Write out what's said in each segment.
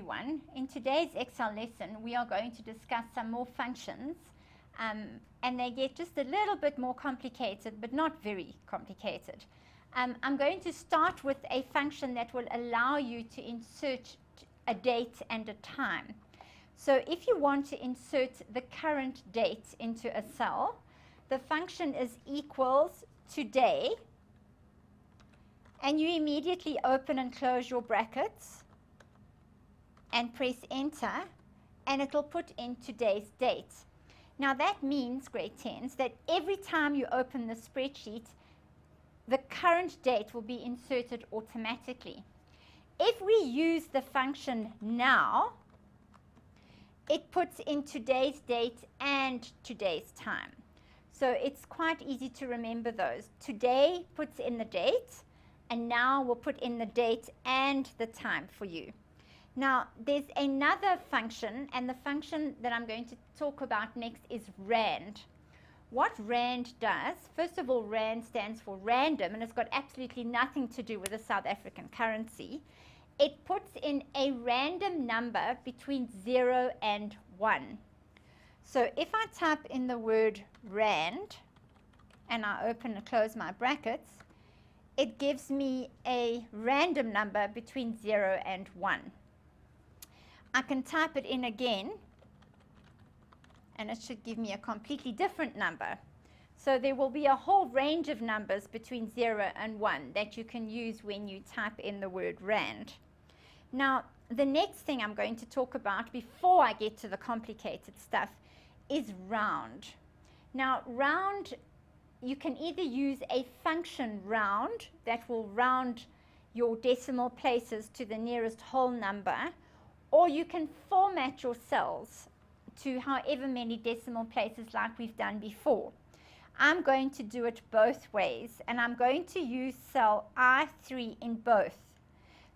everyone. In today's Excel lesson, we are going to discuss some more functions, and they get just a little bit more complicated, but not very complicated. I'm going to start with a function that will allow you to insert a date and a time. So if you want to insert the current date into a cell, the function is equals today, and you immediately open and close your brackets and press enter, and it will put in today's date. Now that means, grade 10s, that every time you open the spreadsheet, the current date will be inserted automatically. If we use the function now, it puts in today's date and today's time. So it's quite easy to remember those. Today puts in the date, and now we'll put in the date and the time for you. Now, there's another function, and the function that I'm going to talk about next is RAND. What RAND does, first of all, RAND stands for random, and it's got absolutely nothing to do with the South African currency. It puts in a random number between 0 and 1. So if I type in the word RAND, and I open and close my brackets, it gives me a random number between 0 and 1. I can type it in again, and it should give me a completely different number. So there will be a whole range of numbers between 0 and 1 that you can use when you type in the word RAND. Now, the next thing I'm going to talk about before I get to the complicated stuff is round. Now, round, you can either use a function round that will round your decimal places to the nearest whole number, or you can format your cells to however many decimal places like we've done before. I'm going to do it both ways, and I'm going to use cell I3 in both.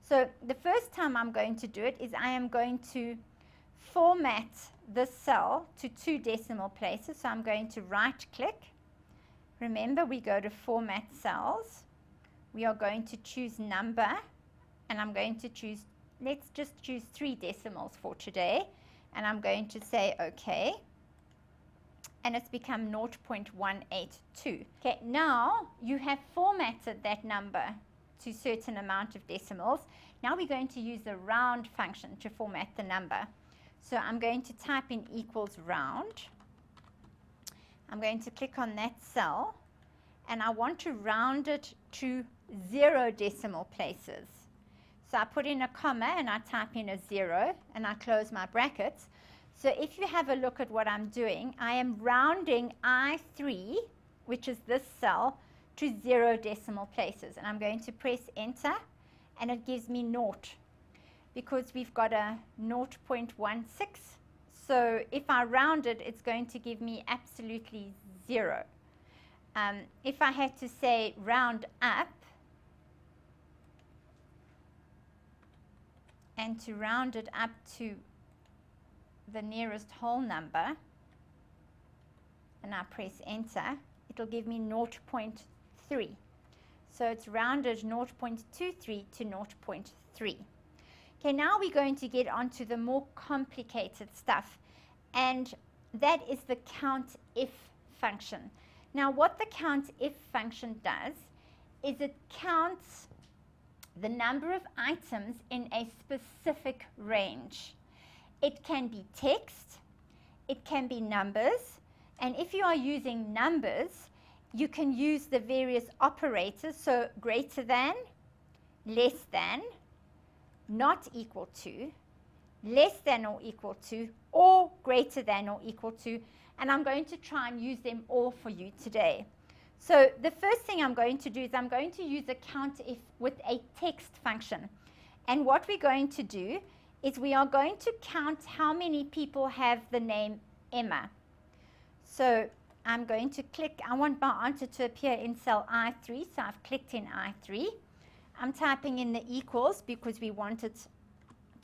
So the first time I'm going to do it is I am going to format this cell to 2 decimal places. So I'm going to right click. Remember, we go to format cells. We are going to choose number, and I'm going to choose, let's just choose 3 decimals for today, and I'm going to say OK, and it's become 0.182. Okay, now you have formatted that number to a certain amount of decimals. Now we're going to use the round function to format the number. So I'm going to type in equals round. I'm going to click on that cell, and I want to round it to 0 decimal places. So I put in a comma and I type in a 0 and I close my brackets. So if you have a look at what I'm doing, I am rounding I3, which is this cell, to 0 decimal places. And I'm going to press enter, and it gives me 0 because we've got a 0.16. So if I round it, it's going to give me absolutely 0. If I had to say round up, and to round it up to the nearest whole number, and I press enter, it'll give me 0.3. So it's rounded 0.23 to 0.3. Okay, now we're going to get onto the more complicated stuff, and that is the Countif function. Now, what the Countif function does is it counts the number of items in a specific range. It can be text, it can be numbers, and if you are using numbers, you can use the various operators, so greater than, less than, not equal to, less than or equal to, or greater than or equal to, and I'm going to try and use them all for you today. So the first thing I'm going to do is I'm going to use a Countif with a text function. And what we're going to do is we are going to count how many people have the name Emma. So I'm going to click, I want my answer to appear in cell I3, so I've clicked in I3. I'm typing in the equals because we want it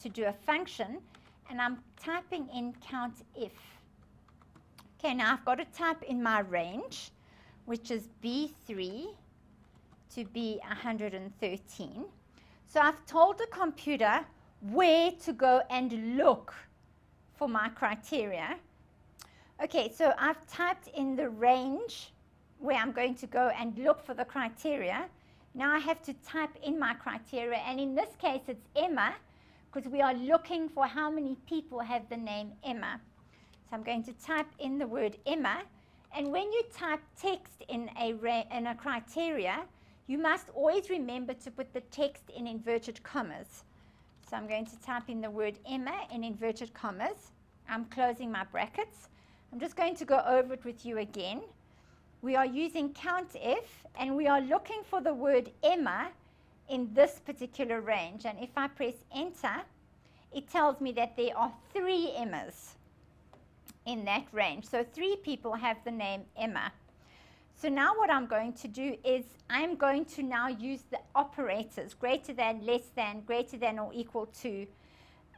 to do a function, and I'm typing in Countif. Okay, now I've got to type in my range, which is B3 to B113. So I've told the computer where to go and look for my criteria. Okay, so I've typed in the range where I'm going to go and look for the criteria. Now I have to type in my criteria, and in this case it's Emma, because we are looking for how many people have the name Emma. So I'm going to type in the word Emma, and when you type text in a criteria, you must always remember to put the text in inverted commas. So I'm going to type in the word Emma in inverted commas. I'm closing my brackets. I'm just going to go over it with you again. We are using Countif, and we are looking for the word Emma in this particular range. And if I press enter, it tells me that there are 3 Emmas in that range. So 3 people have the name Emma. So now what I'm going to do is I'm going to now use the operators, greater than, less than, greater than or equal to.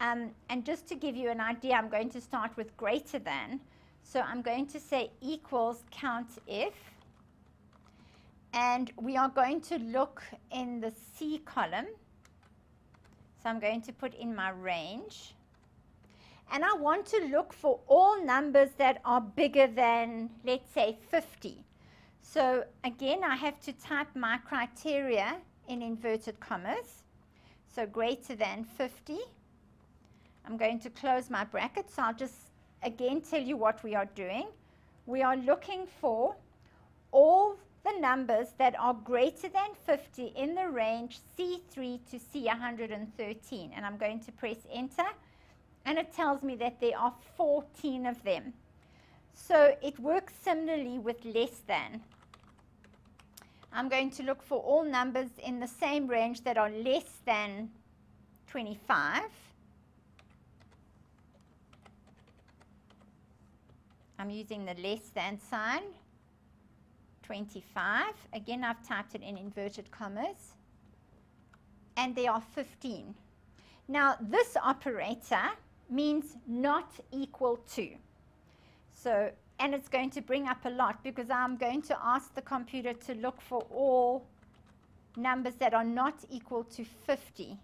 And just to give you an idea, I'm going to start with greater than. So I'm going to say equals Countif. And we are going to look in the C column. So I'm going to put in my range. And I want to look for all numbers that are bigger than, let's say, 50. So again, I have to type my criteria in inverted commas. So greater than 50. I'm going to close my brackets. So I'll just again tell you what we are doing. We are looking for all the numbers that are greater than 50 in the range C3 to C113. And I'm going to press enter. And it tells me that there are 14 of them. So it works similarly with less than. I'm going to look for all numbers in the same range that are less than 25. I'm using the less than sign. 25. Again, I've typed it in inverted commas. And there are 15. Now, this operator means not equal to. So, and it's going to bring up a lot because I'm going to ask the computer to look for all numbers that are not equal to 50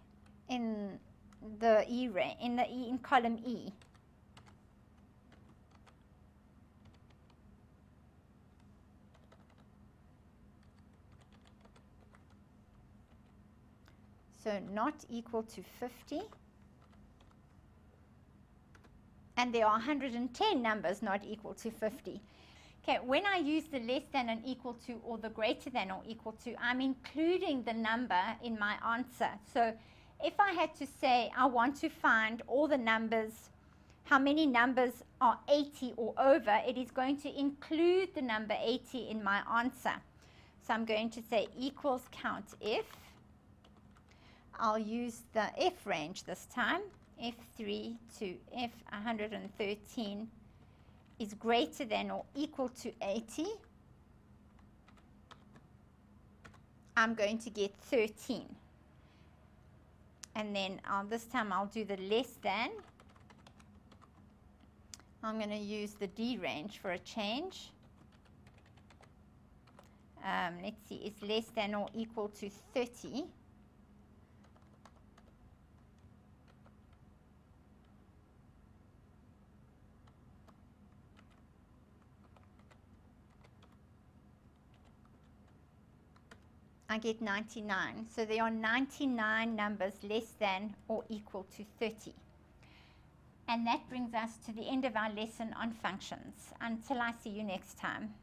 in the in column E. So not equal to 50. And there are 110 numbers not equal to 50. Okay, when I use the less than and equal to or the greater than or equal to, I'm including the number in my answer. So if I had to say I want to find all the numbers, how many numbers are 80 or over, it is going to include the number 80 in my answer. So I'm going to say equals Countif. I'll use the F range this time. F3 to F113 is greater than or equal to 80. I'm going to get 13. And then this time I'll do the less than. I'm going to use the D range for a change. Let's see, it's less than or equal to 30. I get 99. So there are 99 numbers less than or equal to 30. And that brings us to the end of our lesson on functions. Until I see you next time.